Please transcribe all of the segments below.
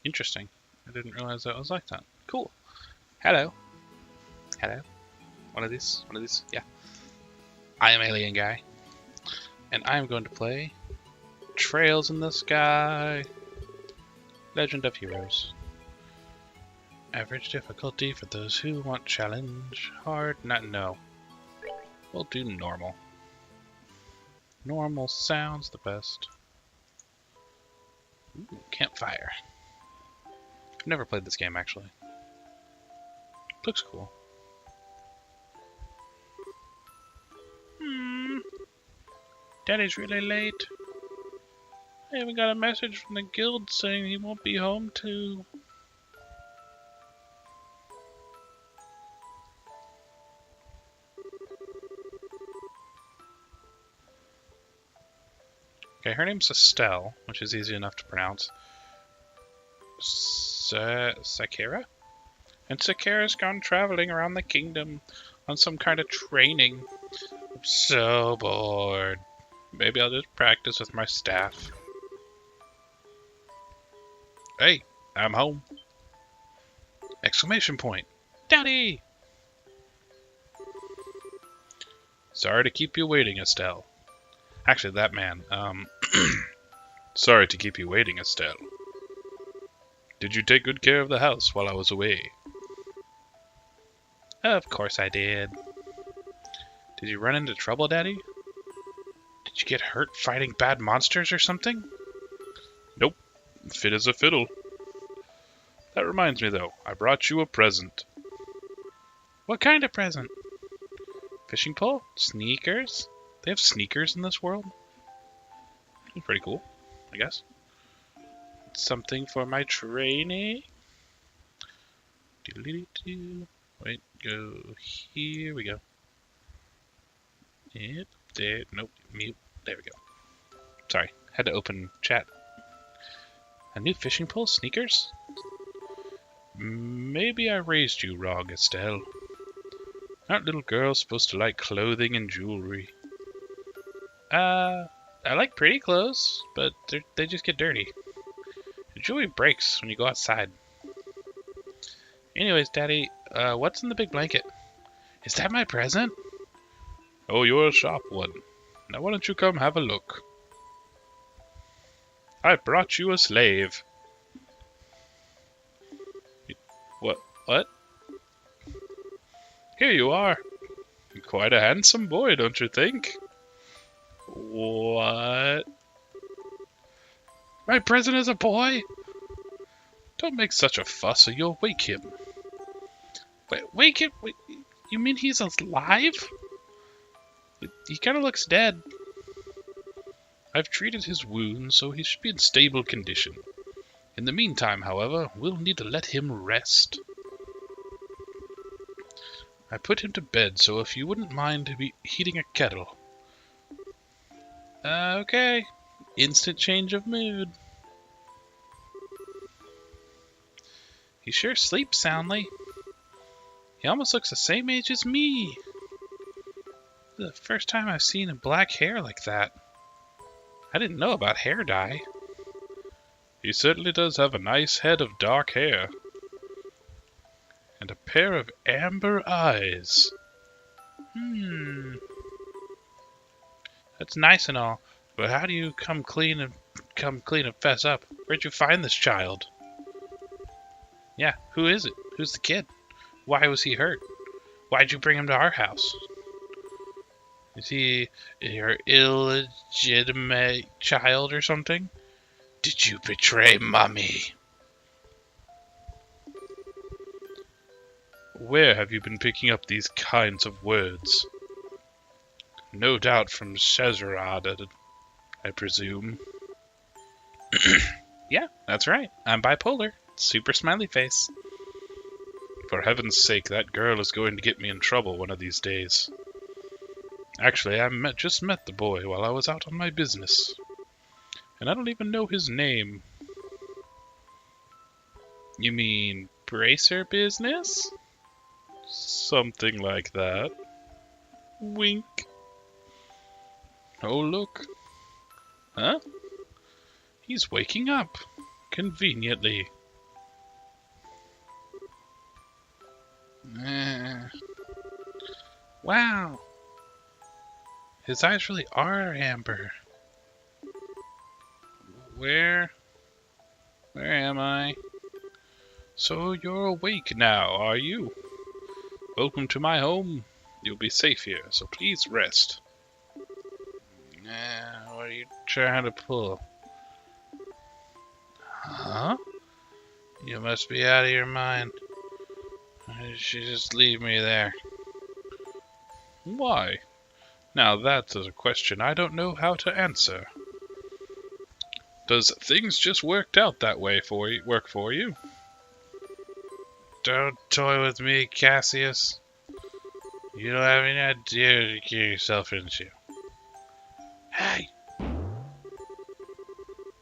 Interesting. I didn't realize that was like that. Cool. Hello. Hello. One of these? One of these? Yeah. I am Ahleingui, and I am going to play Trails in the Sky. Legend of Heroes. Average difficulty for those who want challenge. Hard, not no. We'll do normal. Normal sounds the best. Ooh, campfire. I've never played this game actually. Looks cool. Daddy's really late. I even got a message from the guild saying he won't be home too. Okay, her name's Estelle, which is easy enough to pronounce. Sakura? And Sakura's gone traveling around the kingdom on some kind of training. I'm so bored. Maybe I'll just practice with my staff. Hey, I'm home. Exclamation point. Daddy! Sorry to keep you waiting, Estelle. Actually, that man, sorry to keep you waiting, Estelle. Did you take good care of the house while I was away? Of course I did. Did you run into trouble, Daddy? Did you get hurt fighting bad monsters or something? Nope. Fit as a fiddle. That reminds me, though. I brought you a present. What kind of present? Fishing pole? Sneakers? They have sneakers in this world? It's pretty cool, I guess. Something for my training? Wait, go here we go. Yep, there, nope, mute. There we go. Sorry, had to open chat. A new fishing pole? Sneakers? Maybe I raised you wrong, Estelle. Aren't little girls supposed to like clothing and jewelry? I like pretty clothes, but they just get dirty. The jewelry breaks when you go outside. Anyways, Daddy, what's in the big blanket? Is that my present? Oh, you're a sharp one. Now why don't you come have a look? I brought you a slave. What? Here you are. You're quite a handsome boy, don't you think? What? My present is a boy? Don't make such a fuss or you'll wake him. Wake him? Wait, you mean he's alive? He kind of looks dead. I've treated his wounds, so he should be in stable condition. In the meantime, however, we'll need to let him rest. I put him to bed, so if you wouldn't mind heating a kettle. Okay. Instant change of mood. He sure sleeps soundly. He almost looks the same age as me. The first time I've seen a black hair like that. I didn't know about hair dye. He certainly does have a nice head of dark hair. And a pair of amber eyes. That's nice and all, but how do you come clean and fess up? Where'd you find this child? Yeah, who is it? Who's the kid? Why was he hurt? Why'd you bring him to our house? Is he your illegitimate child or something? Did you betray Mommy? Where have you been picking up these kinds of words? No doubt from Shezarad, I presume. Yeah, that's right. I'm bipolar. Super smiley face. For heaven's sake, that girl is going to get me in trouble one of these days. Actually, I just met the boy while I was out on my business. And I don't even know his name. You mean bracer business? Something like that. Wink. Oh, look. Huh? He's waking up. Conveniently. Wow. His eyes really are amber. Where am I? So you're awake now, are you? Welcome to my home. You'll be safe here, so please rest. What are you trying to pull? Huh? You must be out of your mind. Why did you just leave me there? Why? Now that's a question I don't know how to answer. Does things just worked out that way work for you? Don't toy with me, Cassius. You don't have any idea what you get yourself into. Hey!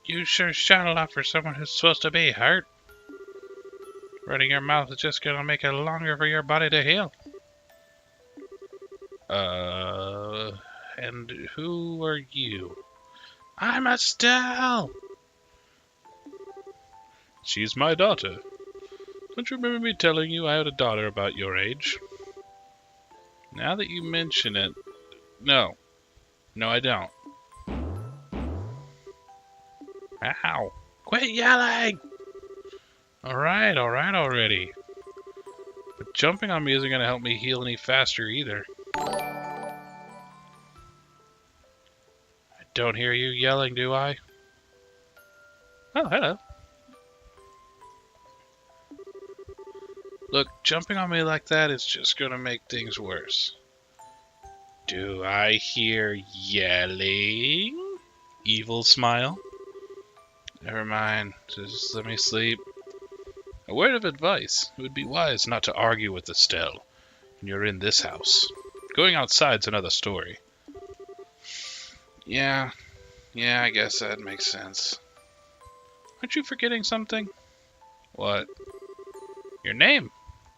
You sure shot a lot for someone who's supposed to be hurt. Running your mouth is just gonna make it longer for your body to heal. And who are you? I'm Estelle! She's my daughter. Don't you remember me telling you I had a daughter about your age? Now that you mention it... No. No, I don't. Ow. Quit yelling! Alright already. But jumping on me isn't gonna help me heal any faster either. I don't hear you yelling, do I? Oh, hello. Look, jumping on me like that is just gonna make things worse. Do I hear yelling? Evil smile. Never mind, just let me sleep. A word of advice. It would be wise not to argue with Estelle when you're in this house. Going outside's another story. Yeah, I guess that makes sense. Aren't you forgetting something? What? Your name.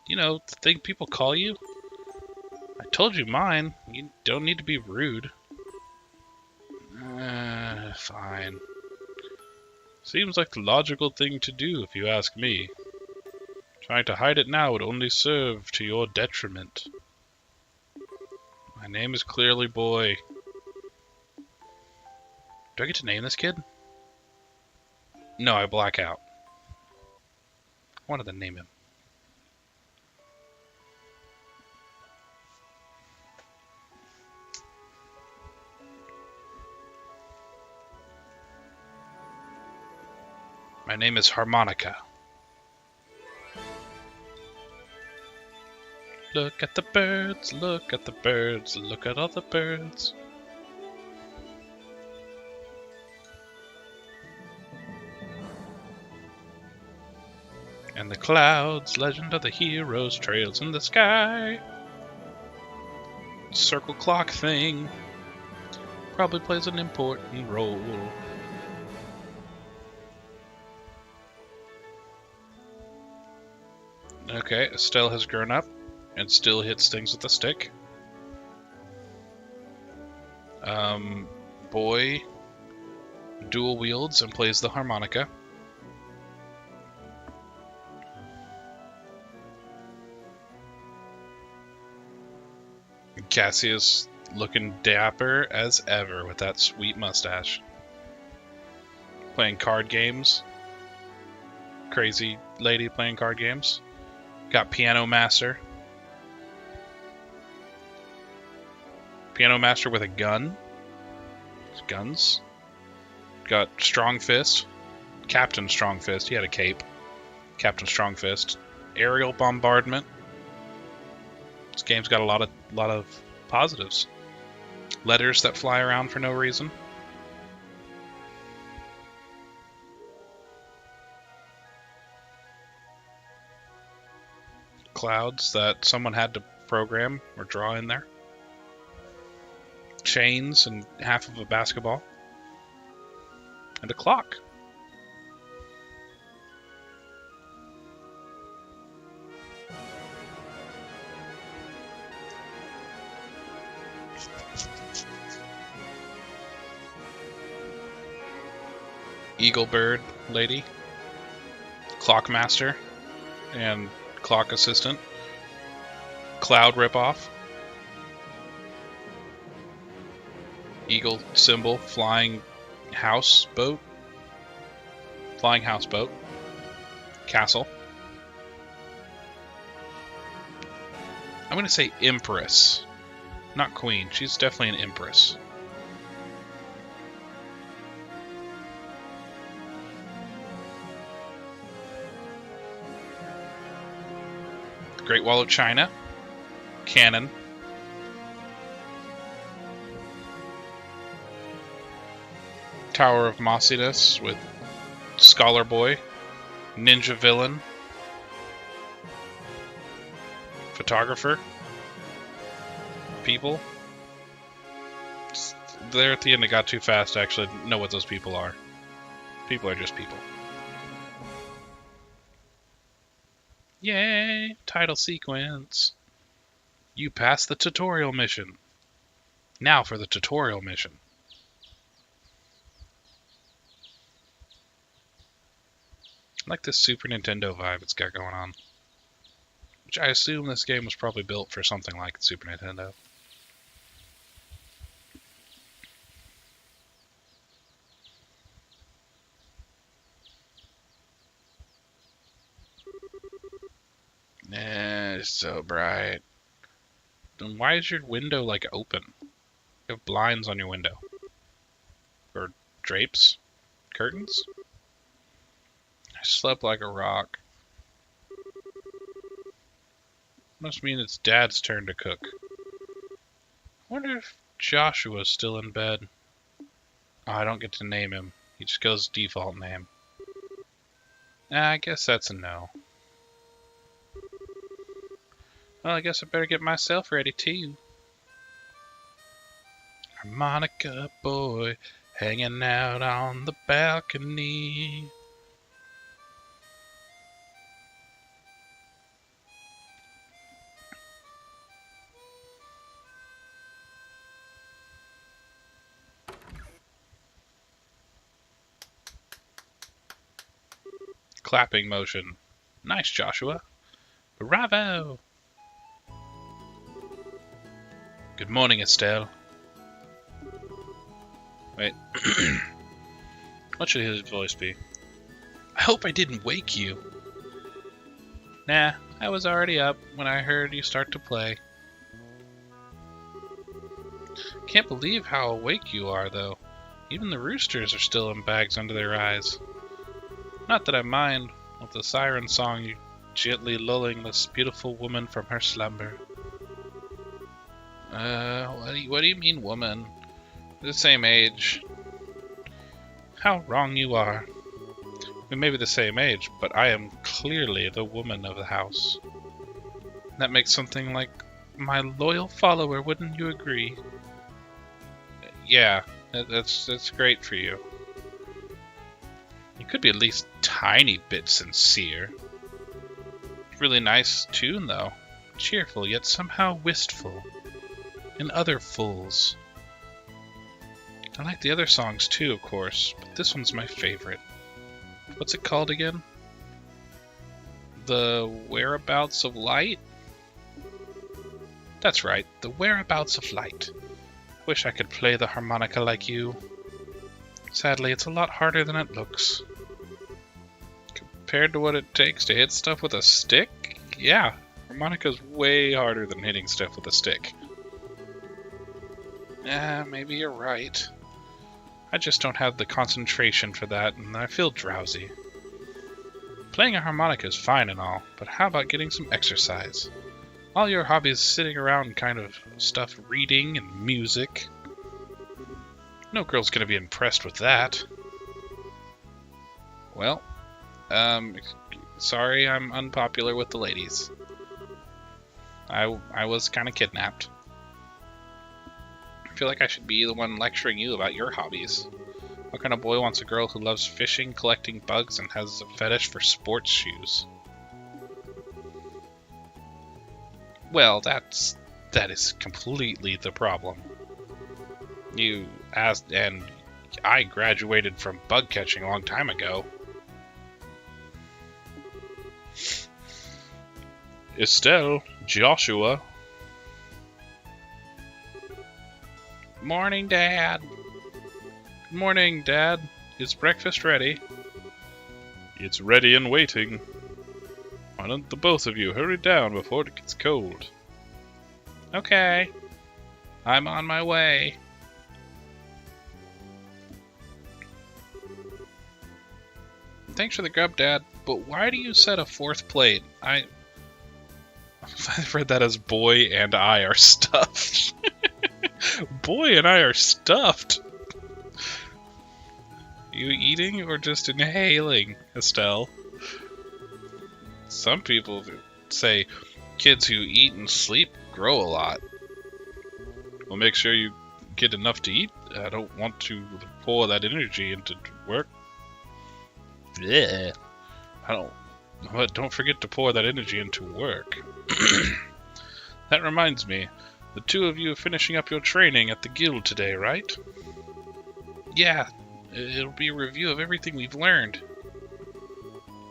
You know, the thing people call you. I told you mine. You don't need to be rude. Fine. Seems like the logical thing to do if you ask me. Trying to hide it now would only serve to your detriment. My name is clearly Boy. Do I get to name this kid? No, I black out. I wanted to name him. My name is Harmonica. Look at the birds, look at the birds, look at all the birds. And the clouds, legend of the heroes, trails in the sky. Circle clock thing probably plays an important role. Okay, Estelle has grown up and still hits things with a stick. Boy dual wields and plays the harmonica. Cassius looking dapper as ever with that sweet mustache. Playing card games. Crazy lady playing card games. Got Piano Master. Piano Master with a gun. Guns. Got Strong Fist. Captain Strong Fist. He had a cape. Captain Strong Fist. Aerial Bombardment. This game's got a lot of positives. Letters that fly around for no reason. Clouds that someone had to program or draw in there. Chains and half of a basketball. And a clock. Eagle bird lady Clockmaster and Clock Assistant. Cloud ripoff. Eagle symbol, flying houseboat. Flying houseboat. Castle. I'm going to say Empress. Not Queen. She's definitely an Empress. Great Wall of China. Cannon. Tower of Mossiness with Scholar Boy. Ninja Villain. Photographer. People. There at the end it got too fast to actually know what those people are. People are just people. Yay! Title sequence. You passed the tutorial mission. Now for the tutorial mission. I like this Super Nintendo vibe it's got going on. Which I assume this game was probably built for something like Super Nintendo. It's so bright. Then why is your window like open? You have blinds on your window. Or drapes? Curtains? I slept like a rock. Must mean it's Dad's turn to cook. I wonder if Joshua's still in bed. Oh, I don't get to name him. He just goes default name. I guess that's a no. Well, I guess I better get myself ready too. Harmonica boy, hanging out on the balcony. Clapping motion. Nice, Joshua. Bravo! Good morning, Estelle. Wait. What should his voice be? I hope I didn't wake you. Nah, I was already up when I heard you start to play. Can't believe how awake you are, though. Even the roosters are still in bags under their eyes. Not that I mind, with the siren song you gently lulling this beautiful woman from her slumber. What do you mean, woman? We're the same age. How wrong you are. We may be the same age, but I am clearly the woman of the house. That makes something like my loyal follower, wouldn't you agree? Yeah, that's great for you. You could be at least tiny bit sincere. Really nice tune, though. Cheerful, yet somehow wistful. And other fools. I like the other songs too, of course, but this one's my favorite. What's it called again? The Whereabouts of Light? That's right, The Whereabouts of Light. Wish I could play the harmonica like you. Sadly, it's a lot harder than it looks. Compared to what it takes to hit stuff with a stick? Yeah, harmonica's way harder than hitting stuff with a stick. Maybe you're right. I just don't have the concentration for that, and I feel drowsy. Playing a harmonica is fine and all, but how about getting some exercise? All your hobbies sitting around kind of stuff, reading and music. No girl's gonna be impressed with that. Well, sorry I'm unpopular with the ladies. I was kind of kidnapped. I feel like I should be the one lecturing you about your hobbies. What kind of boy wants a girl who loves fishing, collecting bugs, and has a fetish for sports shoes? Well, that is completely the problem. You asked, and I graduated from bug catching a long time ago. Estelle, Joshua. Morning, Dad. Good morning, Dad. Is breakfast ready? It's ready and waiting. Why don't the both of you hurry down before it gets cold? Okay. I'm on my way. Thanks for the grub, Dad, but why do you set a fourth plate? I've read that as boy and I are stuffed. Boy and I are stuffed. You eating or just inhaling, Estelle? Some people say kids who eat and sleep grow a lot. Well, make sure you get enough to eat. I don't want to pour that energy into work. Yeah. Don't forget to pour that energy into work. That reminds me, the two of you are finishing up your training at the guild today, right? Yeah, it'll be a review of everything we've learned.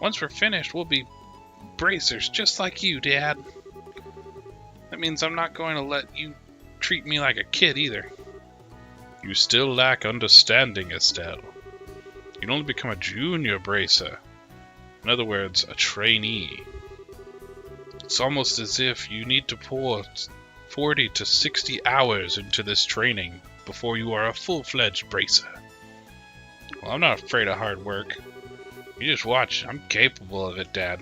Once we're finished, we'll be bracers just like you, Dad. That means I'm not going to let you treat me like a kid either. You still lack understanding, Estelle. You can only become a junior bracer. In other words, a trainee. It's almost as if you need to pour 40 to 60 hours into this training before you are a full-fledged bracer. Well, I'm not afraid of hard work. You just watch. I'm capable of it, Dad.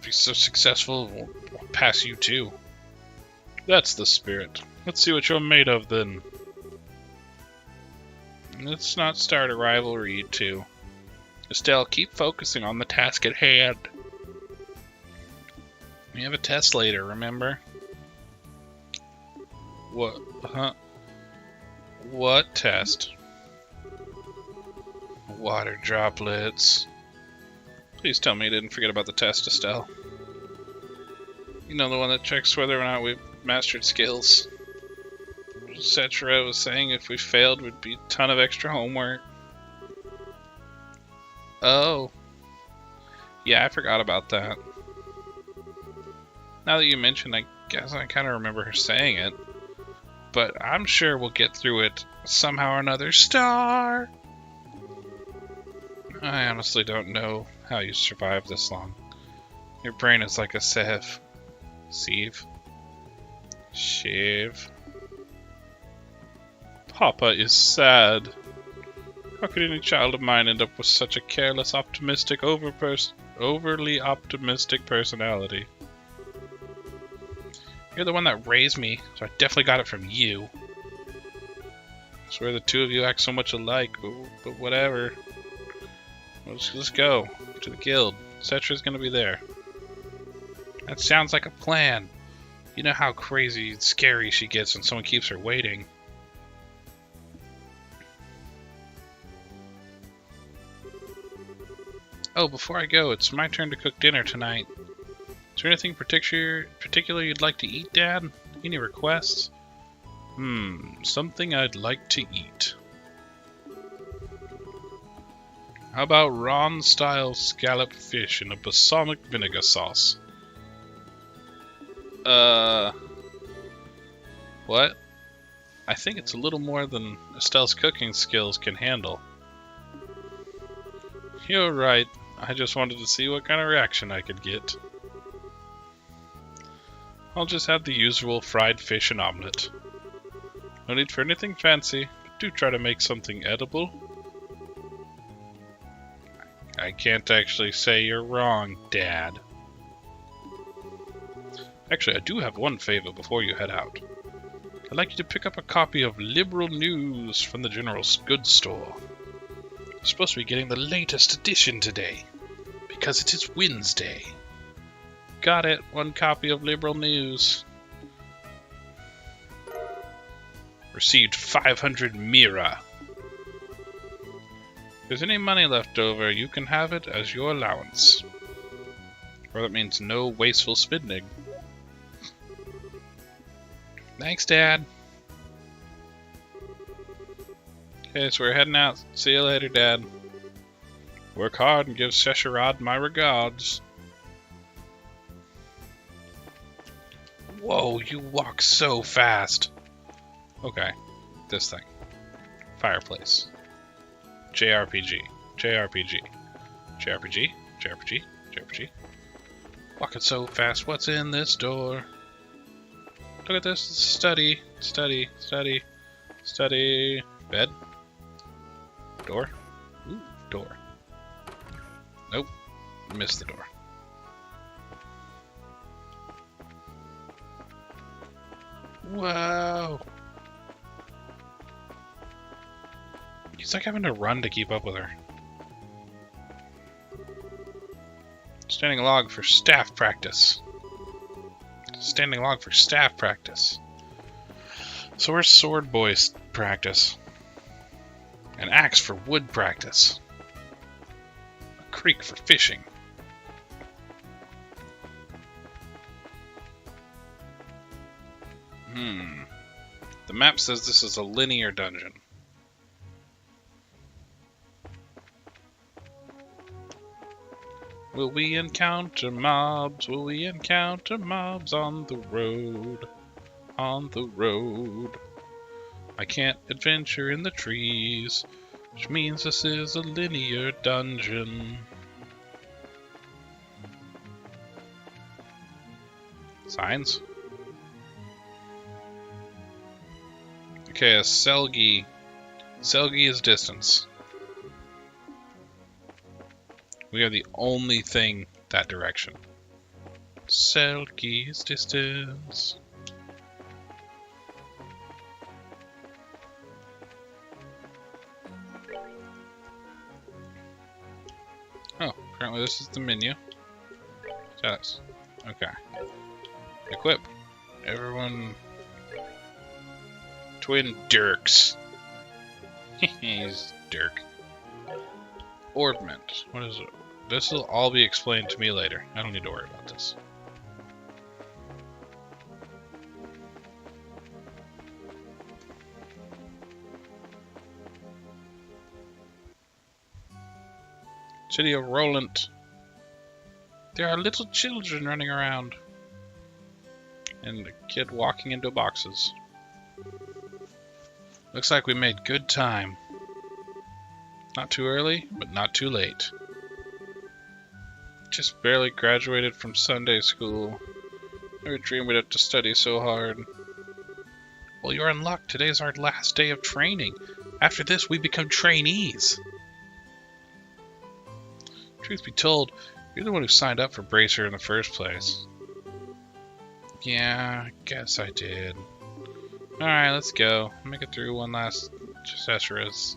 If you're so successful, I'll pass you too. That's the spirit. Let's see what you're made of then. Let's not start a rivalry, you two. Estelle, keep focusing on the task at hand. We have a test later, remember? What? Huh? What test? Water droplets. Please tell me you didn't forget about the test, Estelle. You know, the one that checks whether or not we've mastered skills. Cetra was saying if we failed, we'd be a ton of extra homework. Oh. Yeah, I forgot about that. Now that you mention, I guess I kind of remember her saying it. But I'm sure we'll get through it somehow or another. Star! I honestly don't know how you survived this long. Your brain is like a sieve. Sieve? Shiv? Papa is sad. How could any child of mine end up with such a careless, optimistic, overly optimistic personality? You're the one that raised me, so I definitely got it from you. I swear the two of you act so much alike, but whatever. Let's go to the guild. Cetra's gonna be there. That sounds like a plan. You know how crazy and scary she gets when someone keeps her waiting. Oh, before I go, it's my turn to cook dinner tonight. Is there anything particular you'd like to eat, Dad? Any requests? Something I'd like to eat. How about Ron-style scallop fish in a balsamic vinegar sauce? What? I think it's a little more than Estelle's cooking skills can handle. You're right. I just wanted to see what kind of reaction I could get. I'll just have the usual fried fish and omelet. No need for anything fancy, but do try to make something edible. I can't actually say you're wrong, Dad. Actually, I do have one favor before you head out. I'd like you to pick up a copy of Liberal News from the General Goods Store. You're supposed to be getting the latest edition today, because it is Wednesday. Got it, one copy of Liberal News. Received 500 mira. If there's any money left over, you can have it as your allowance. Or that means no wasteful spending. Thanks, Dad. Okay, so we're heading out. See you later, Dad. Work hard and give Sesharad my regards. Whoa, you walk so fast. Okay, this thing. Fireplace. JRPG. JRPG. JRPG. JRPG. JRPG. Walking so fast, what's in this door? Look at this. Study. Study. Study. Study. Bed. Door. Ooh, door. Nope. Missed the door. Whoa. It's like having to run to keep up with her. Standing log for staff practice. Standing log for staff practice. So where's sword boys practice? An axe for wood practice. A creek for fishing. The map says this is a linear dungeon. Will we encounter mobs? Will we encounter mobs on the road? On the road. I can't adventure in the trees, which means this is a linear dungeon. Signs? Okay, a Selgi. Selgi is distance. We are the only thing that direction. Selgi is distance. Oh, apparently this is the menu. Status. Okay. Equip. Everyone. Twin Dirks. He's Dirk. Orbment. What is it? This will all be explained to me later. I don't need to worry about this. City of Roland. There are little children running around. And a kid walking into boxes. Looks like we made good time. Not too early, but not too late. Just barely graduated from Sunday school. Never dreamed we'd have to study so hard. Well, you're in luck. Today's our last day of training. After this, we become trainees. Truth be told, you're the one who signed up for Bracer in the first place. Yeah, I guess I did. Alright, let's go. Make it through one last Sessura's.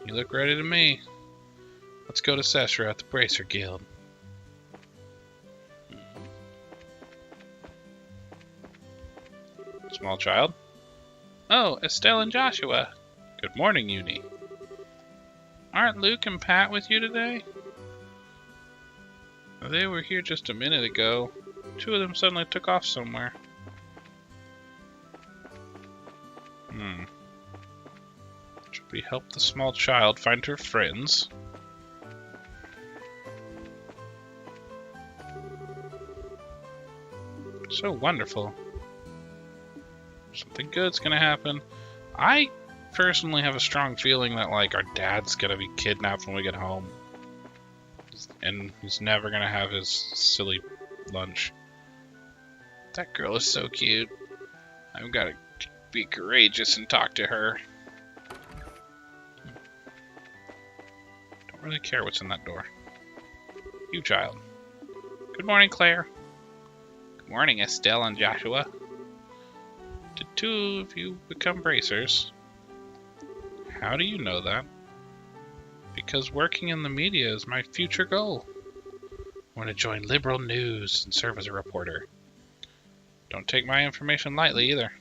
You look ready to me. Let's go to Sessura at the Bracer Guild. Small child. Oh, Estelle and Joshua. Good morning, Uni. Aren't Luke and Pat with you today? They were here just a minute ago. Two of them suddenly took off somewhere. Should we help the small child find her friends? So wonderful. Something good's gonna happen. I personally have a strong feeling that, like, our dad's gonna be kidnapped when we get home. And he's never gonna have his silly lunch. That girl is so cute. I've gotta be courageous and talk to her. Don't really care what's in that door. You child. Good morning, Claire. Good morning, Estelle and Joshua. Did two of you become bracers? How do you know that? Because working in the media is my future goal. I want to join liberal news and serve as a reporter. Don't take my information lightly either.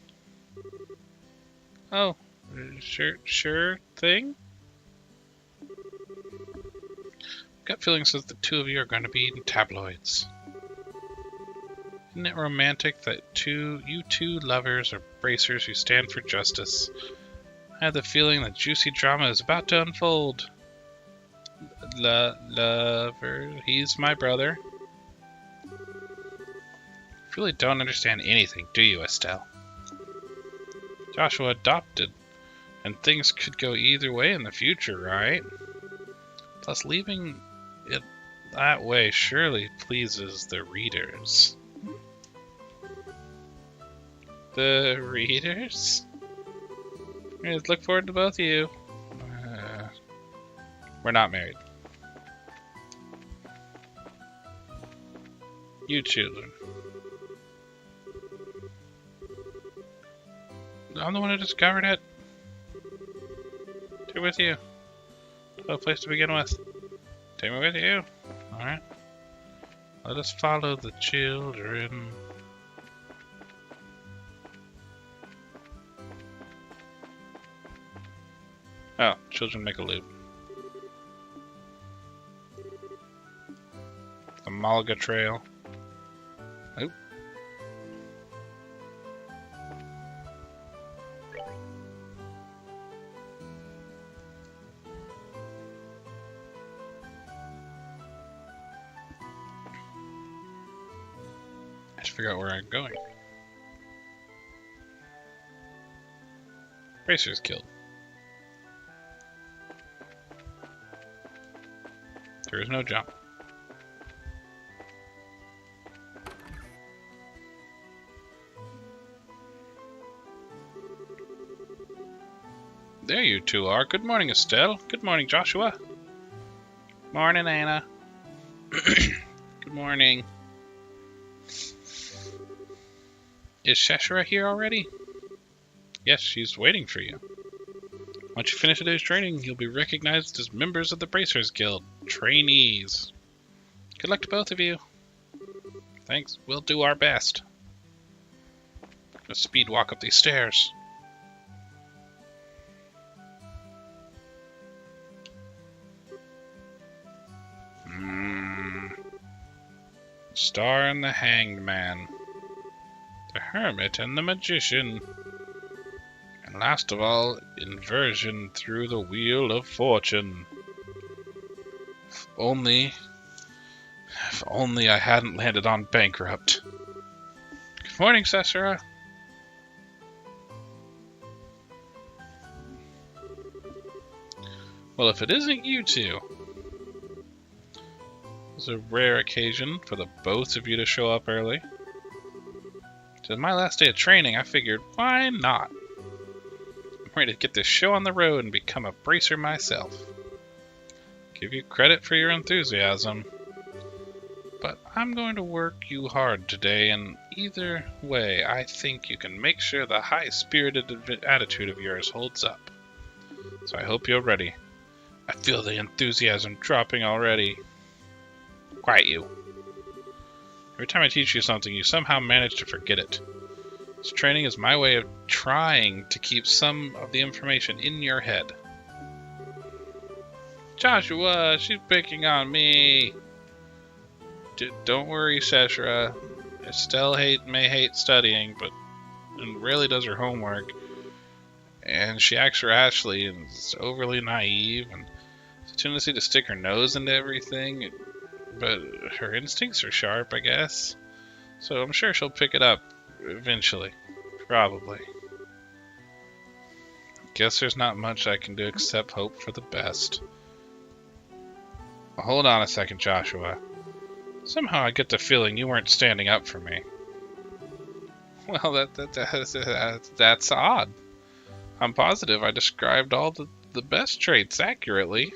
Oh, sure thing? Gut feeling says the two of you are going to be in tabloids. Isn't it romantic that you two lovers are bracers who stand for justice? I have the feeling that juicy drama is about to unfold. Lover, he's my brother. I feel really don't understand anything, do you, Estelle? Joshua adopted, and things could go either way in the future, right? Plus, leaving it that way surely pleases the readers. The readers? I look forward to both of you. We're not married. You children. I'm the one who discovered it. Take me with you. No place to begin with. Take me with you. Alright. Let us follow the children. Oh, children make a loop. The Malga Trail. Oh. I have to figure out where I'm going. Racer's killed. There is no jump. There you two are. Good morning, Estelle. Good morning, Joshua. Morning, Anna. Good morning. Is Sheshara here already? Yes, she's waiting for you. Once you finish today's training, you'll be recognized as members of the Bracers Guild. Trainees. Good luck to both of you. Thanks. We'll do our best. Let's speed walk up these stairs. Star and the Hanged Man. The Hermit and the Magician. And last of all, inversion through the Wheel of Fortune. If only I hadn't landed on bankrupt. Good morning, Cesara. Well, if it isn't you two, it's a rare occasion for the both of you to show up early. It's my last day of training, I figured, why not? I'm ready to get this show on the road and become a bracer myself. Give you credit for your enthusiasm, but I'm going to work you hard today, and either way, I think you can make sure the high-spirited attitude of yours holds up. So I hope you're ready. I feel the enthusiasm dropping already. Quiet you. Every time I teach you something, you somehow manage to forget it. This training is my way of trying to keep some of the information in your head. Joshua, she's picking on me. Don't worry, Cesara. Estelle may hate studying, but rarely does her homework. And she acts for Ashley and is overly naive and has a tendency to stick her nose into everything. But her instincts are sharp, I guess. So I'm sure she'll pick it up eventually. Probably. Guess there's not much I can do except hope for the best. Well, hold on a second, Joshua. Somehow I get the feeling you weren't standing up for me. Well, that's odd. I'm positive I described all the best traits accurately.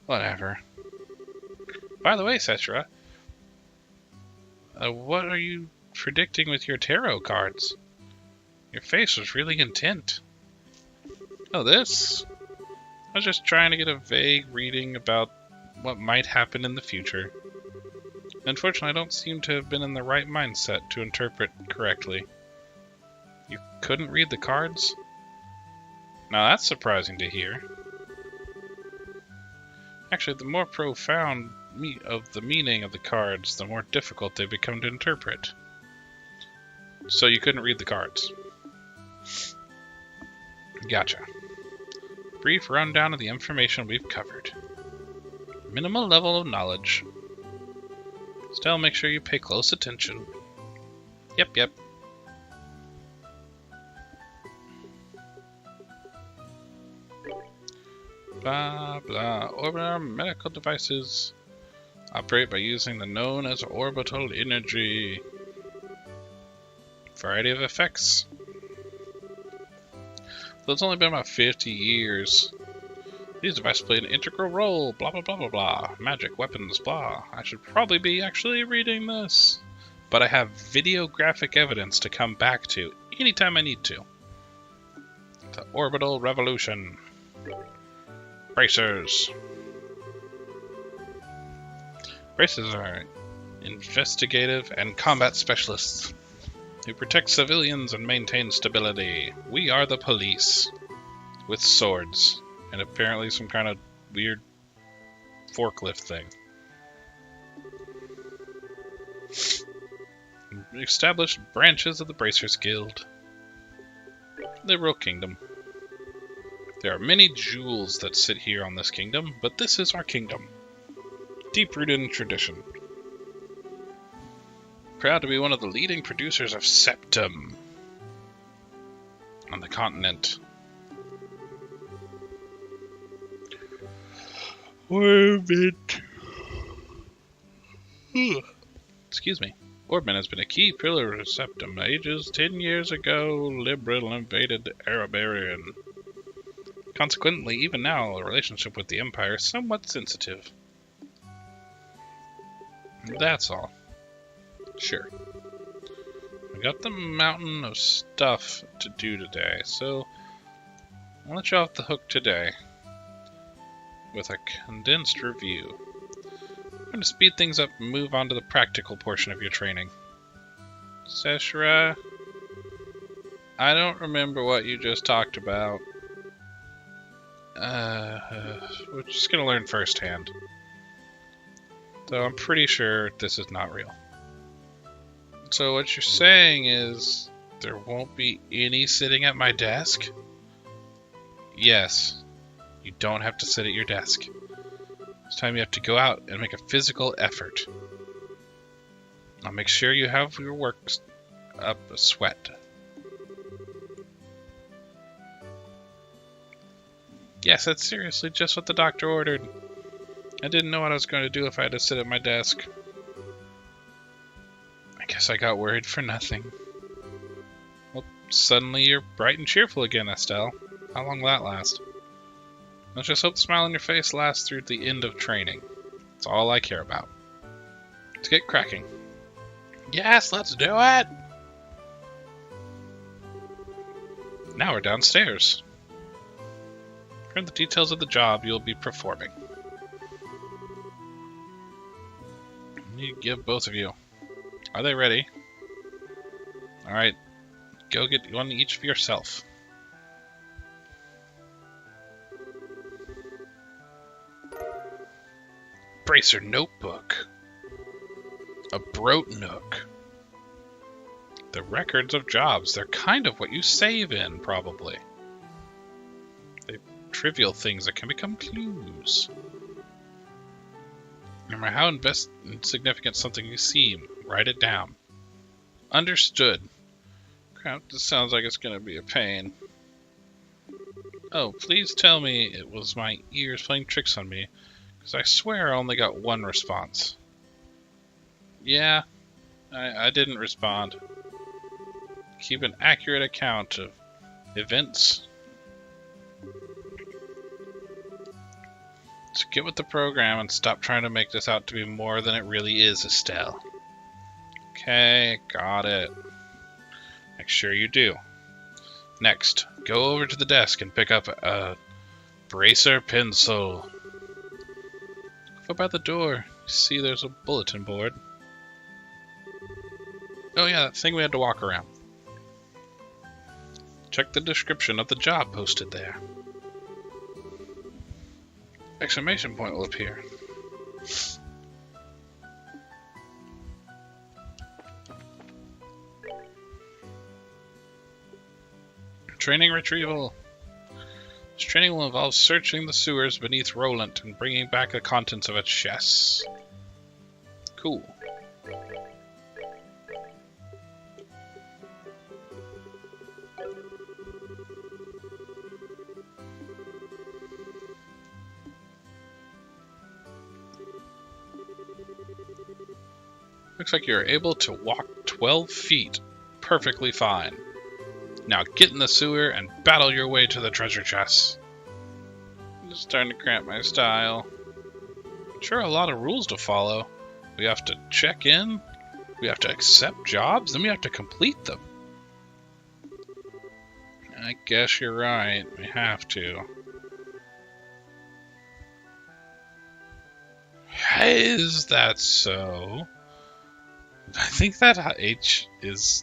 Whatever. By the way, Cesara, what are you predicting with your tarot cards? Your face was really intent. Oh, this? I was just trying to get a vague reading about what might happen in the future. Unfortunately, I don't seem to have been in the right mindset to interpret correctly. You couldn't read the cards? Now that's surprising to hear. Actually, the more profound of the meaning of the cards, the more difficult they become to interpret. So you couldn't read the cards. Gotcha. Brief rundown of the information we've covered. Minimal level of knowledge. Still, make sure you pay close attention. Yep. Blah, blah. Orbital medical devices operate by using the known as orbital energy. Variety of effects. So it's only been about 50 years. These devices play an integral role, blah blah blah blah blah. Magic, weapons, blah. I should probably be actually reading this. But I have videographic evidence to come back to anytime I need to. The orbital revolution. Bracers. Bracers are investigative and combat specialists who protect civilians and maintain stability. We are the police. With swords. And apparently some kind of weird forklift thing. Established branches of the Bracers Guild. Liberal Kingdom. There are many jewels that sit here on this kingdom, but this is our kingdom. Deep-rooted in tradition. Proud to be one of the leading producers of septum on the continent. Orbit. Excuse me. Orbit has been a key pillar of septum ages. 10 years ago, Liberal invaded Arabarian. Consequently, even now, the relationship with the Empire is somewhat sensitive. That's all. Sure. I got the mountain of stuff to do today, so I'll let you off the hook today with a condensed review. I'm going to speed things up and move on to the practical portion of your training. Seshra, I don't remember what you just talked about. We're just going to learn firsthand. Though I'm pretty sure this is not real. So what you're saying is there won't be any sitting at my desk? Yes. You don't have to sit at your desk. This time you have to go out and make a physical effort. I'll make sure you have your work up a sweat. Yes, that's seriously just what the doctor ordered. I didn't know what I was going to do if I had to sit at my desk. I guess I got worried for nothing. Well, suddenly you're bright and cheerful again, Estelle. How long will that last? Let's just hope the smile on your face lasts through the end of training. That's all I care about. Let's get cracking. Yes, let's do it! Now we're downstairs. Learn the details of the job you'll be performing. You give both of you. Are they ready? Alright. Go get one each of yourself. Bracer notebook. A Brote Nook. The records of jobs. They're kind of what you save in, probably. They're trivial things that can become clues. No matter how insignificant something you seem, write it down. Understood. Crap, this sounds like it's going to be a pain. Oh, please tell me it was my ears playing tricks on me, because I swear I only got one response. Yeah, I didn't respond. Keep an accurate account of events. So get with the program and stop trying to make this out to be more than it really is, Estelle. Okay, got it. Make sure you do. Next, go over to the desk and pick up a bracer pencil. Go by the door. See, there's a bulletin board. Oh yeah, that thing we had to walk around. Check the description of the job posted there. Exclamation point will appear. Training retrieval. This training will involve searching the sewers beneath Roland and bringing back the contents of its chests. Cool. Looks like you're able to walk 12 feet perfectly fine. Now get in the sewer and battle your way to the treasure chests. It's starting to cramp my style. Sure, a lot of rules to follow. We have to check in, we have to accept jobs, then we have to complete them. I guess you're right, we have to. Is that so? I think that H is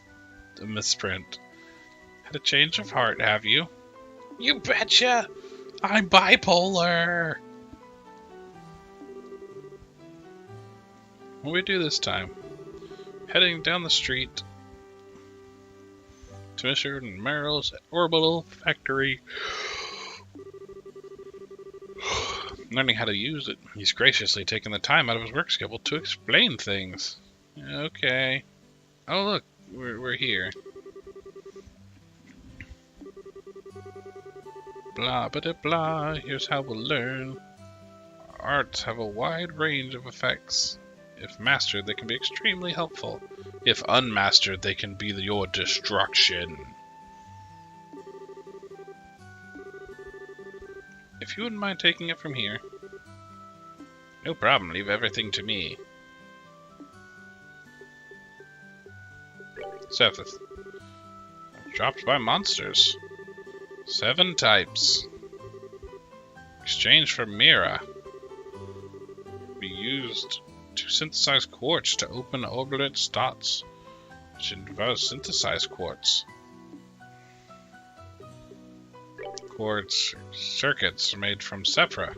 a misprint. Had a change of heart, have you? You betcha! I'm bipolar! What do we do this time? Heading down the street to Mr. Merrill's orbital factory. Learning how to use it. He's graciously taken the time out of his work schedule to explain things. Okay. Oh look, we're here. Blah blah blah, here's how we'll learn. Arts have a wide range of effects. If mastered, they can be extremely helpful. If unmastered, they can be your destruction. If you wouldn't mind taking it from here. No problem, leave everything to me. Seventh. Dropped by monsters. 7 types. Exchange for Mira. Be used to synthesize quartz to open orbital slots, which involves synthesized quartz. Quartz circuits made from Sephra.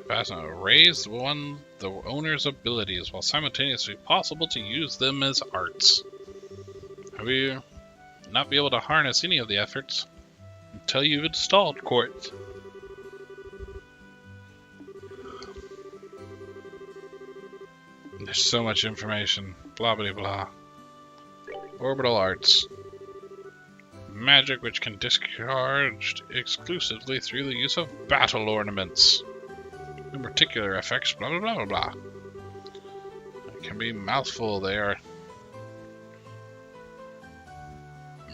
Raise the owner's abilities while simultaneously possible to use them as arts. Have you not be able to harness any of the efforts until you've installed quartz? There's so much information. Blah blah blah. Orbital arts. Magic which can discharged exclusively through the use of battle ornaments. In particular effects, blah blah blah blah blah. It can be a mouthful, they are.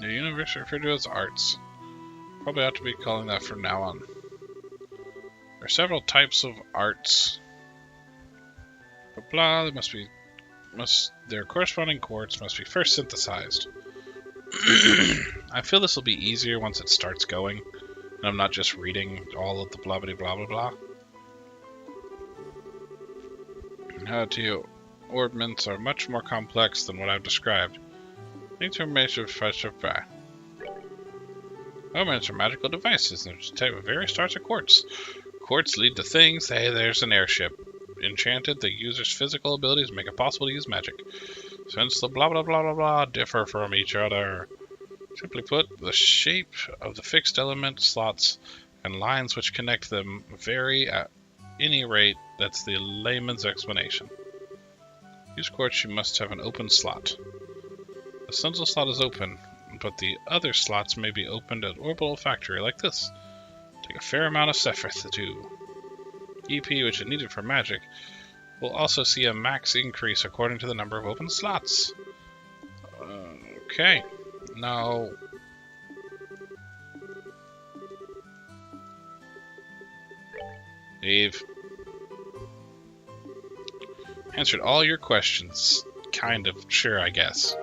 The universe referred to as arts. Probably ought to be calling that from now on. There are several types of arts. But blah, their corresponding quartz must be first synthesized. I feel this will be easier once it starts going, and I'm not just reading all of the blah blah blah blah blah. How to ornaments are much more complex than what I've described. Information fresh of ornaments are magical devices, and there's a type of various sorts of quartz. Quartz lead to things. Hey, there's an airship. Enchanted, the user's physical abilities make it possible to use magic. Since the blah blah blah blah blah differ from each other. Simply put, the shape of the fixed element slots and lines which connect them vary at any rate. That's the layman's explanation. Use quartz, you must have an open slot. The central slot is open, but the other slots may be opened at orbital factory like this. Take a fair amount of Sephrith to do. EP, which is needed for magic, will also see a max increase according to the number of open slots. Okay. Now... Leave. Answered all your questions. Kind of. Sure, I guess.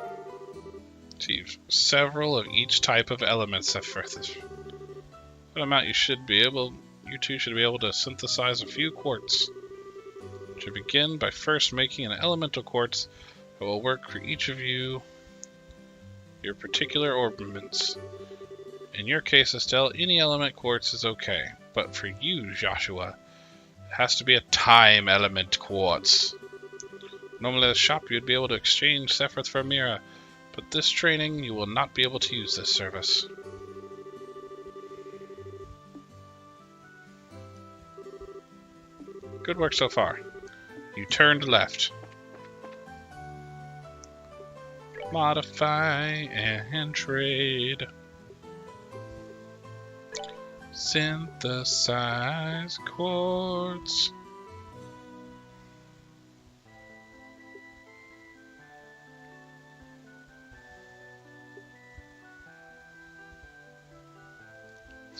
Achieve several of each type of elements. What amount you two should be able to synthesize a few quartz. You should begin by first making an elemental quartz that will work for each of you, your particular ornaments. In your case, Estelle, any element quartz is okay, but for you, Joshua, it has to be a time element quartz. Normally at the shop you'd be able to exchange Sephrith for Mira, but this training you will not be able to use this service. Good work so far. You turned left. Modify and trade. Synthesize quartz.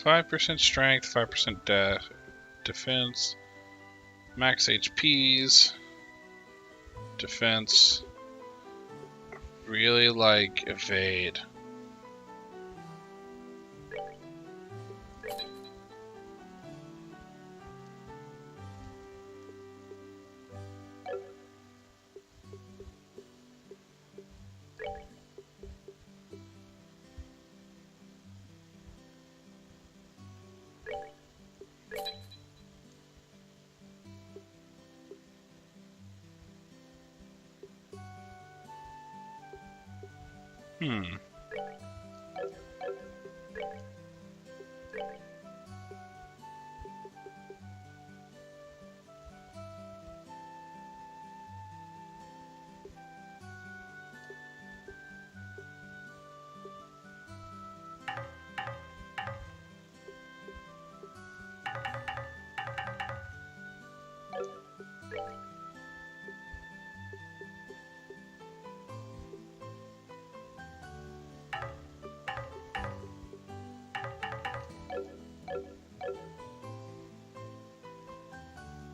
%5 strength, 5% defense, max HPs, defense. Really like evade.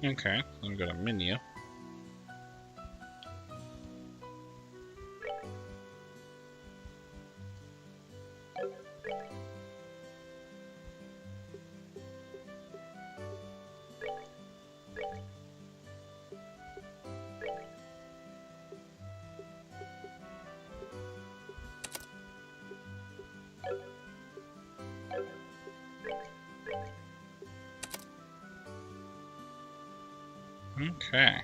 Okay, I've got a menu. Okay.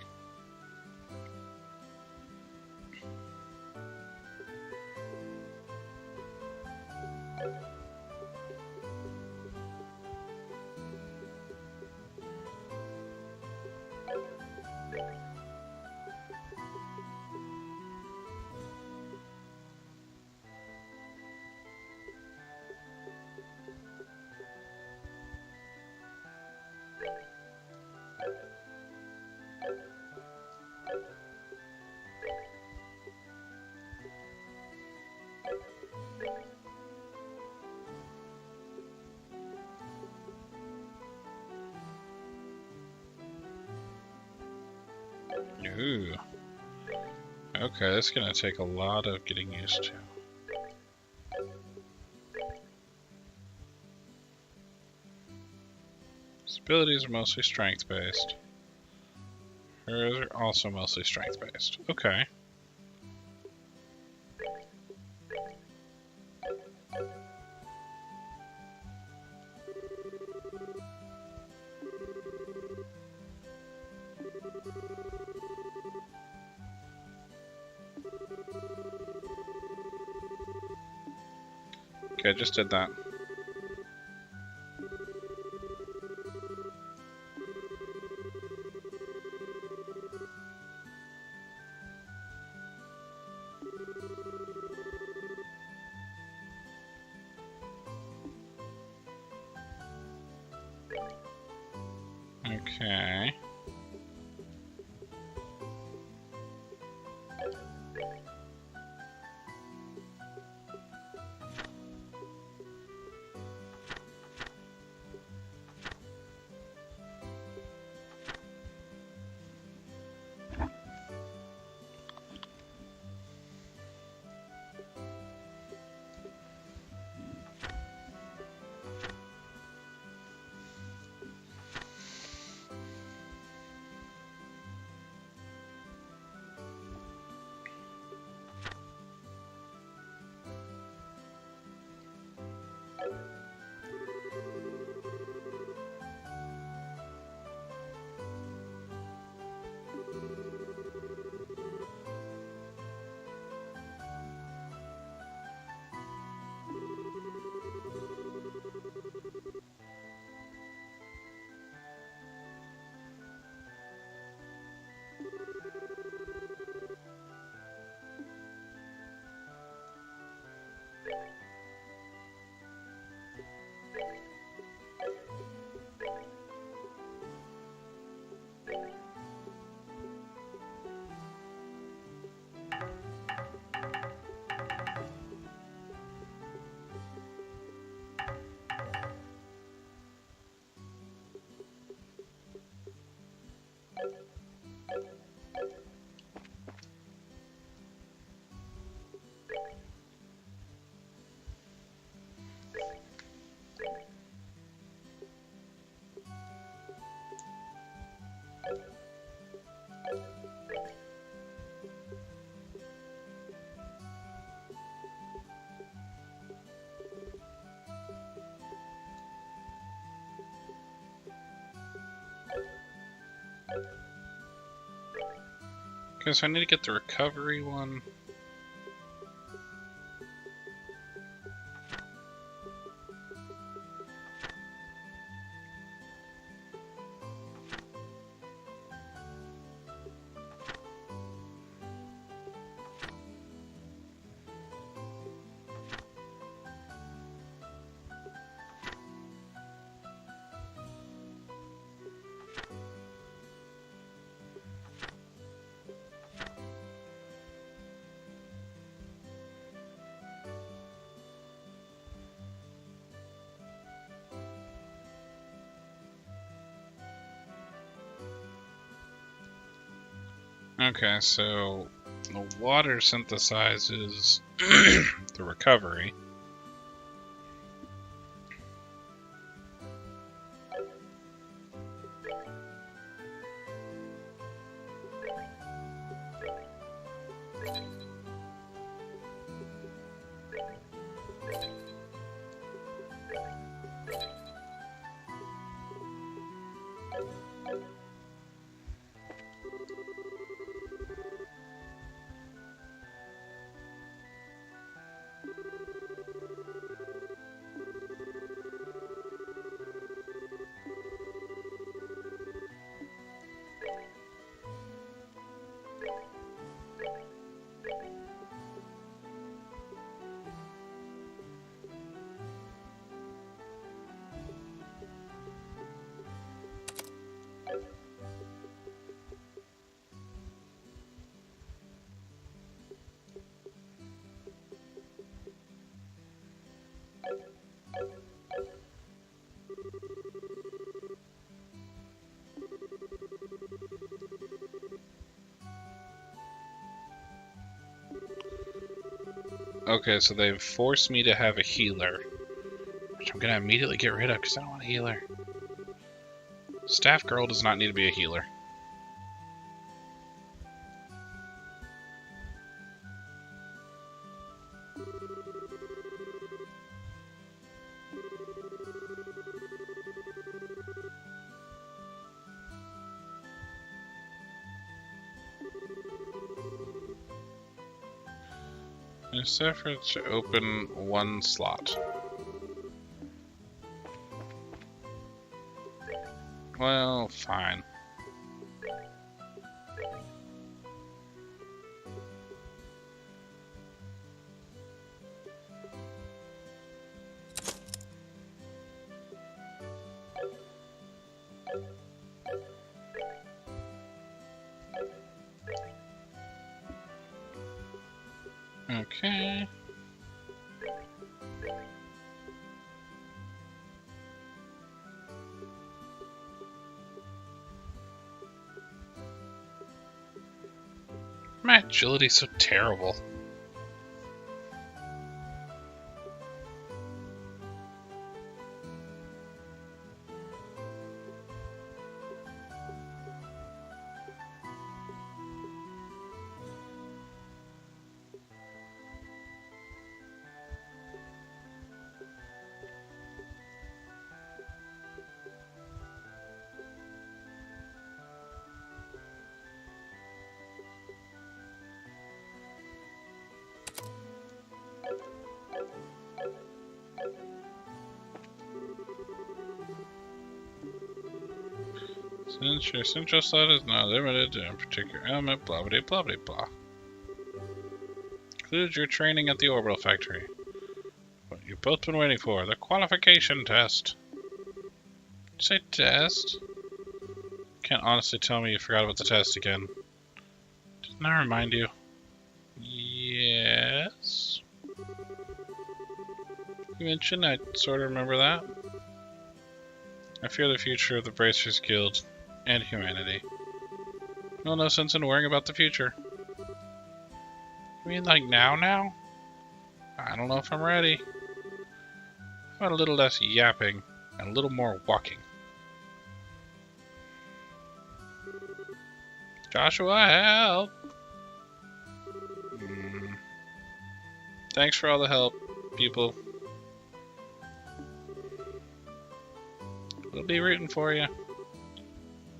Ooh. Okay, that's gonna take a lot of getting used to. His abilities are mostly strength-based. Hers are also mostly strength-based. Okay. Okay, I just did that. Okay. Okay, so I need to get the recovery one. Okay, so the water synthesizes the recovery. Okay, so they've forced me to have a healer, which I'm gonna immediately get rid of because I don't want a healer. Staff girl does not need to be a healer. This effort to open one slot. Well, fine. Okay. My agility's so terrible. Since your central slot is not limited to a particular element, blah blah blah blah blah. Includes your training at the orbital factory. What you've both been waiting for, the qualification test. Did you say test? Can't honestly tell me you forgot about the test again. Didn't I remind you? Yes. You mentioned I sort of remember that. I fear the future of the Bracers Guild and humanity. Well, no sense in worrying about the future. You mean like now? I don't know if I'm ready. How about a little less yapping and a little more walking? Joshua, help! Thanks for all the help, people. We'll be rooting for you.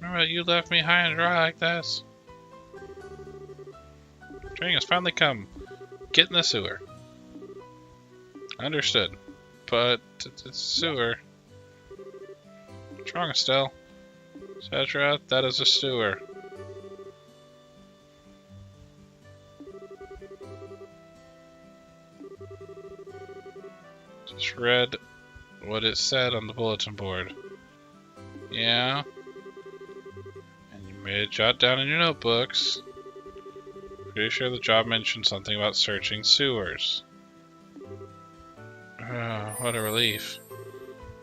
Remember that you left me high and dry like this? Training has finally come. Get in the sewer. Understood. But the sewer. What's wrong, Estelle? Cetera, that is a sewer. Just read what it said on the bulletin board. Yeah. And you made it jot down in your notebooks. Pretty sure the job mentioned something about searching sewers. Oh, what a relief.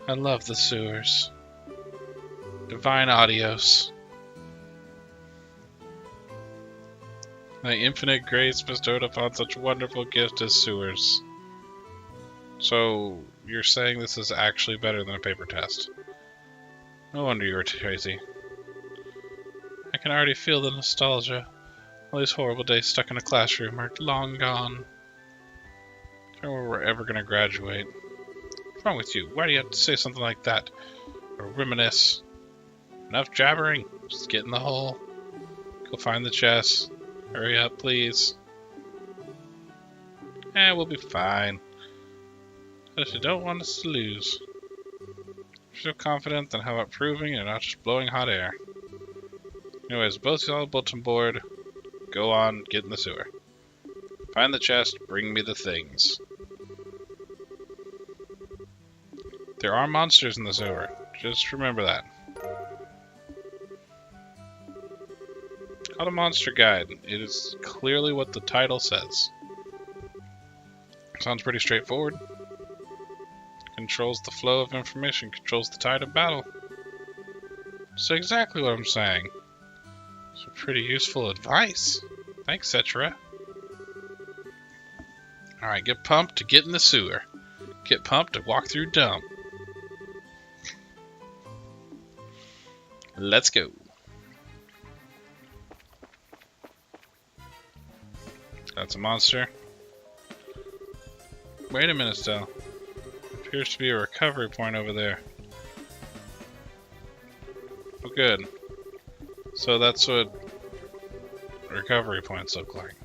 I love the sewers. Divine adios. Thy infinite grace bestowed upon such wonderful gift as sewers. So, you're saying this is actually better than a paper test? No wonder you were crazy. I can already feel the nostalgia. All these horrible days stuck in a classroom are long gone. I wonder we're ever gonna graduate. What's wrong with you? Why do you have to say something like that? Or reminisce? Enough jabbering. Just get in the hole. Go find the chest. Hurry up, please. We'll be fine. But you don't want us to lose. If you're so confident, then how about proving you're not just blowing hot air? Anyways, both y'all bulletin board. Go on, get in the sewer. Find the chest, bring me the things. There are monsters in the sewer. Just remember that. It's called a monster guide. It is clearly what the title says. Sounds pretty straightforward. Controls the flow of information, controls the tide of battle. That's exactly what I'm saying. Some pretty useful advice. Thanks, Cetera. Alright, get pumped to get in the sewer. Get pumped to walk through dump. Let's go. That's a monster. Wait a minute, Estelle. Appears to be a recovery point over there. Oh, good. So that's what recovery points look like.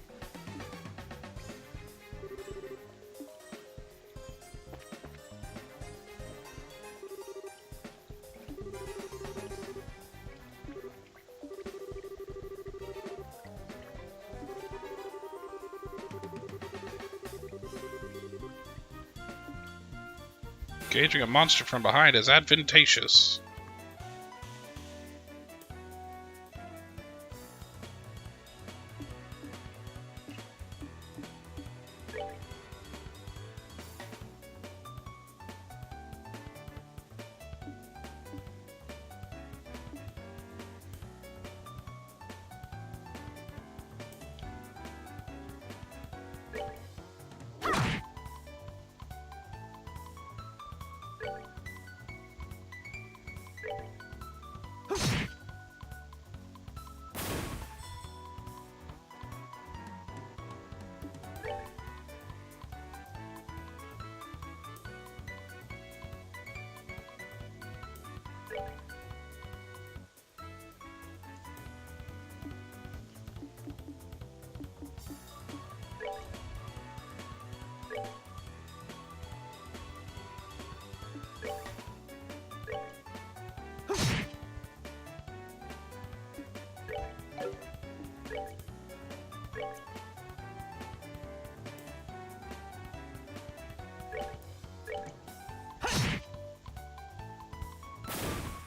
Engaging a monster from behind is advantageous.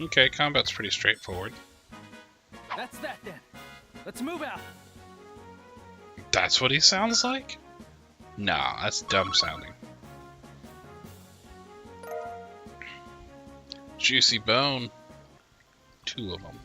Okay, combat's pretty straightforward. That's that then. Let's move out. That's what he sounds like? Nah, that's dumb sounding. Juicy bone. 2 of them.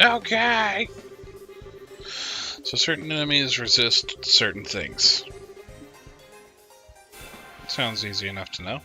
Okay! So certain enemies resist certain things. Sounds easy enough to know.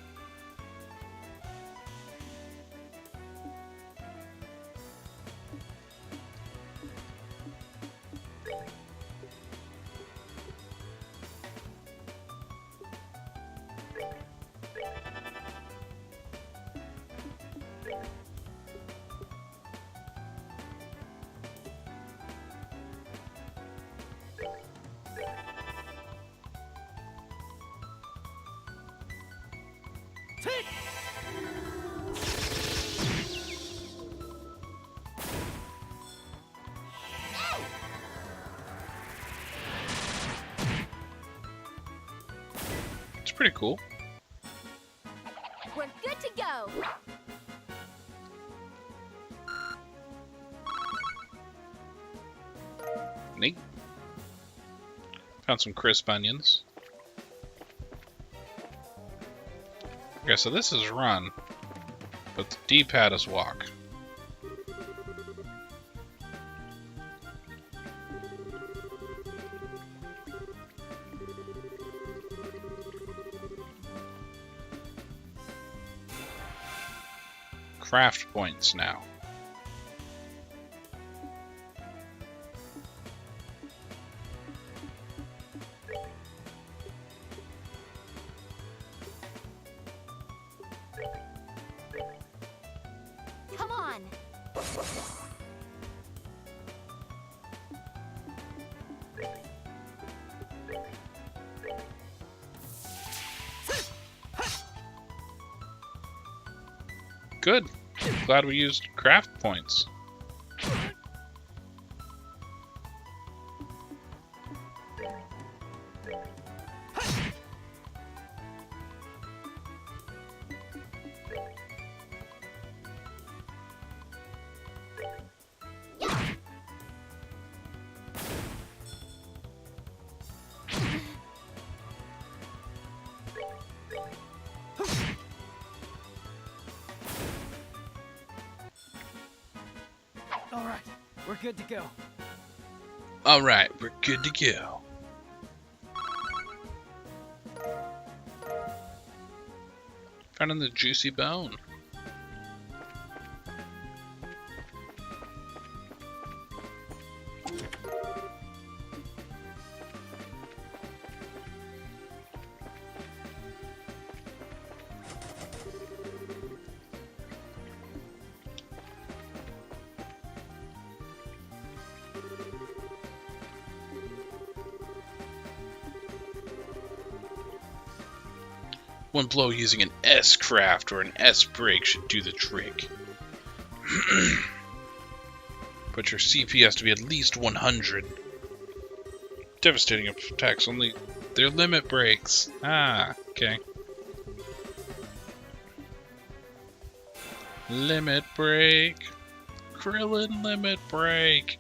It's pretty cool. We're good to go. Neat. Found some crisp onions. Okay, so this is run, but the D-pad is walk. Craft points now. Come on. Good. Glad we used craft points. All right, we're good to go. Alright, we're good to go. Found the juicy bone. One blow using an S-craft or an S-break should do the trick. But your CP has to be at least 100. Devastating attacks, only their limit breaks. Ah, okay. Limit break. Krillin limit break.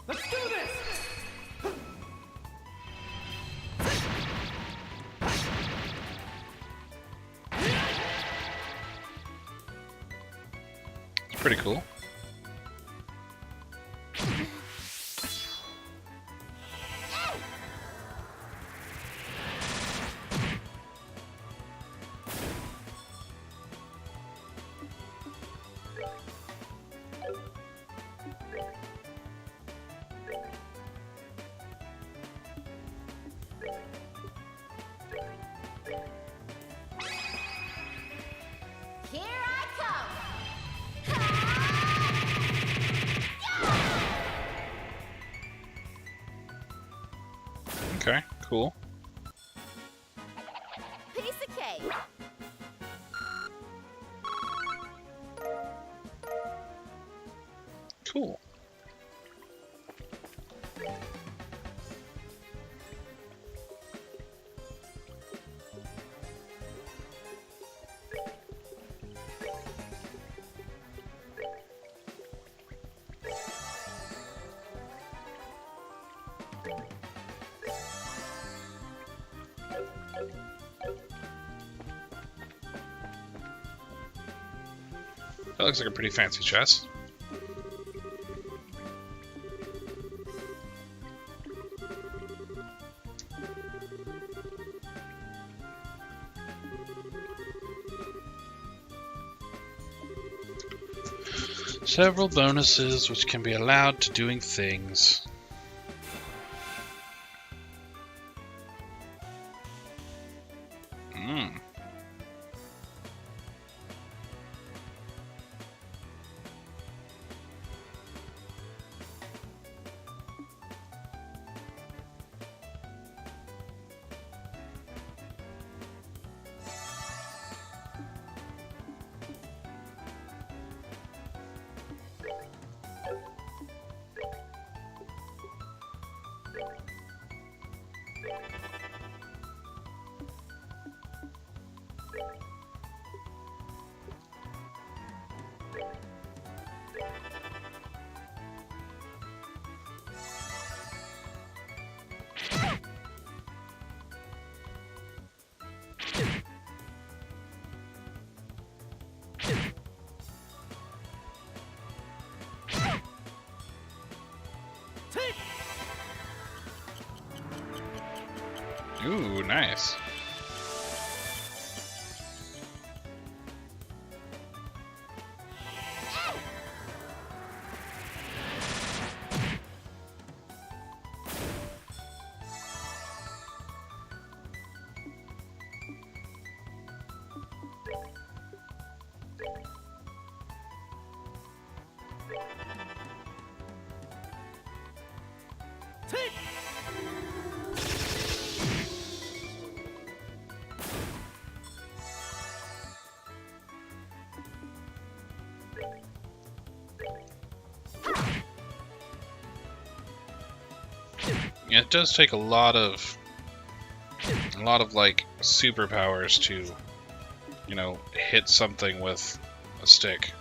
Let's do this! It's pretty cool. Here I come. Okay, cool. Piece of cake. Cool. That looks like a pretty fancy chest. Several bonuses which can be allowed to doing things. Ooh, nice. Yeah, it does take a lot of like superpowers to, you know, hit something with a stick.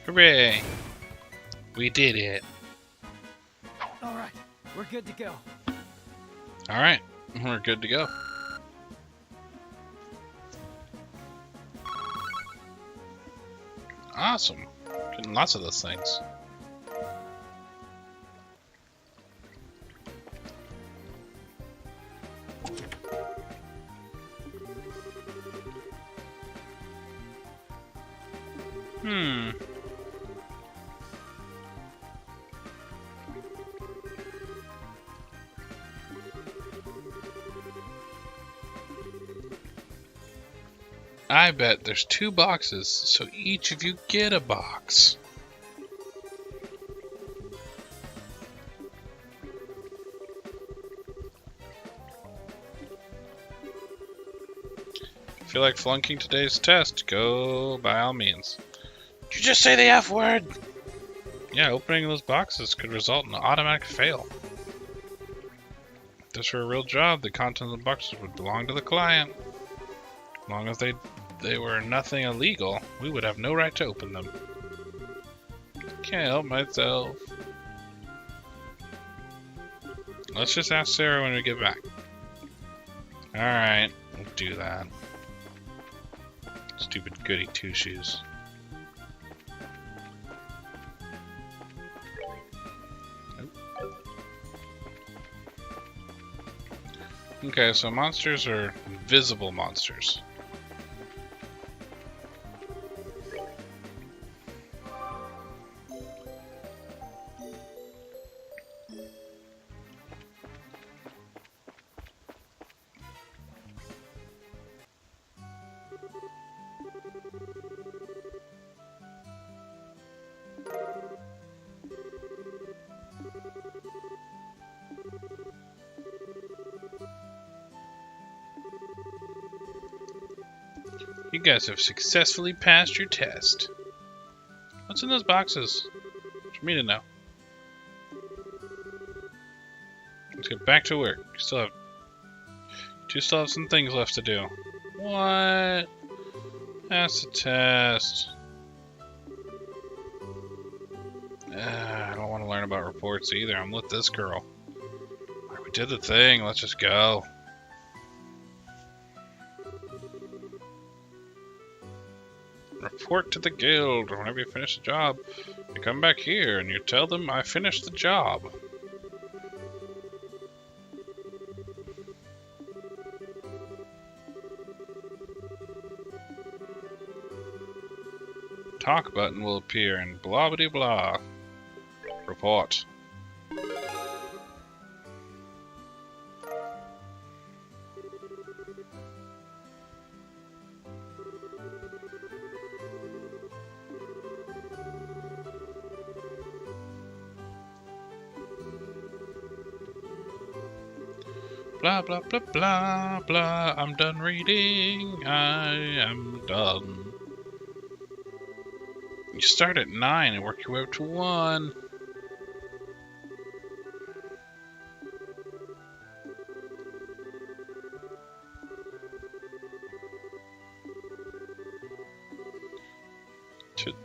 Hooray! We did it. All right, we're good to go. All right, we're good to go. Awesome. Getting lots of those things. I bet there's 2 boxes, so each of you get a box. If you feel like flunking today's test, go by all means. Did you just say the F word? Yeah, opening those boxes could result in an automatic fail. If this were a real job, the content of the boxes would belong to the client. As long as they were nothing illegal, we would have no right to open them. Can't help myself. Let's just ask Sarah when we get back. Alright, we'll do that. Stupid goody two-shoes. Okay, so monsters are invisible monsters. You guys have successfully passed your test. What's in those boxes? For me to know. Let's get back to work. You still have some things left to do. What? That's a test. I don't want to learn about reports either. I'm with this girl. Alright, we did the thing. Let's just go. Report to the guild. Whenever you finish the job, you come back here and you tell them I finished the job. Talk button will appear and blah blah blah. Report. Blah blah blah blah blah. I'm done reading. I am done. You start at 9 and work your way up to 1.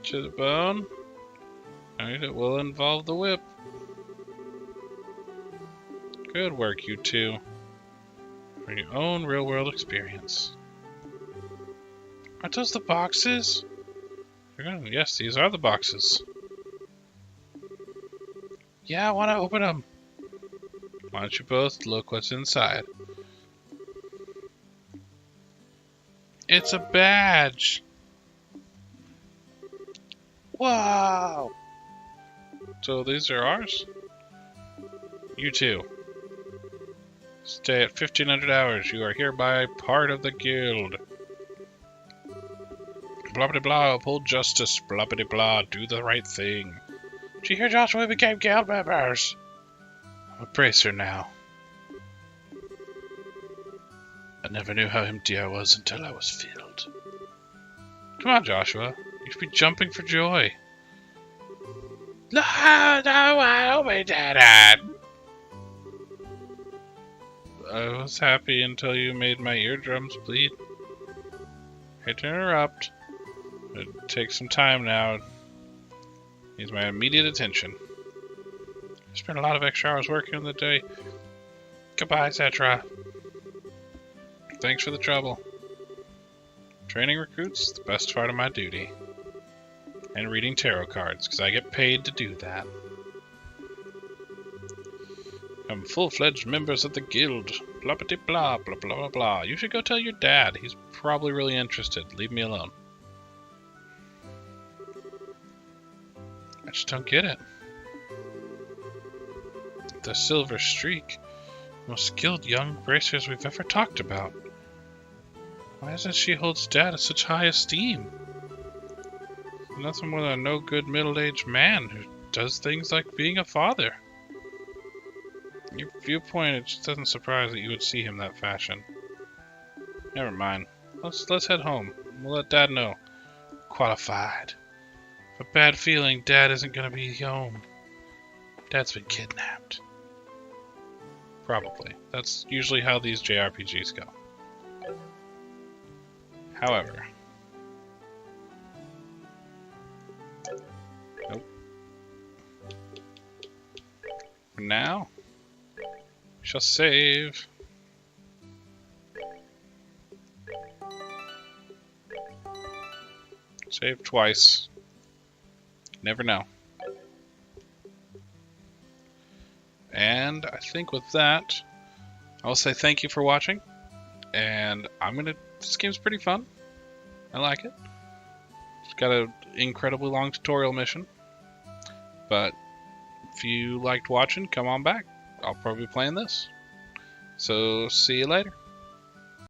To the bone. Alright, it will involve the whip. Good work, you two. For your own real-world experience. Aren't those the boxes? Yes, these are the boxes. Yeah, I want to open them. Why don't you both look what's inside? It's a badge. Wow. So these are ours? You two. Stay at 1500 hours. You are hereby part of the guild. Blah blah blah, uphold justice, blah blah blah, do the right thing. Did you hear Joshua? We became guild members? I'm a bracer now. I never knew how empty I was until I was filled. Come on, Joshua. You should be jumping for joy. No, I don't mean that. I was happy until you made my eardrums bleed. Hate to interrupt. It takes some time now. Needs my immediate attention. I spent a lot of extra hours working on the day. Goodbye, Cetra. Thanks for the trouble. Training recruits, the best part of my duty. And reading tarot cards, because I get paid to do that. I'm full-fledged members of the guild. Blah blah blah blah blah blah blah. You should go tell your dad. He's probably really interested. Leave me alone. I just don't get it. The Silver Streak. Most skilled young bracers we've ever talked about. Why is it she holds Dad in such high esteem? Nothing more than a no-good middle-aged man who does things like being a father. Your viewpoint, it just doesn't surprise that you would see him that fashion. Never mind. Let's head home. We'll let Dad know. Qualified. A bad feeling Dad isn't gonna be home. Dad's been kidnapped. Probably. That's usually how these JRPGs go. However. Nope. For now, we shall save. Save twice. Never know. And I think with that, I'll say thank you for watching. And this game's pretty fun. I like it. It's got an incredibly long tutorial mission. But if you liked watching, come on back. I'll probably be playing this. So see you later.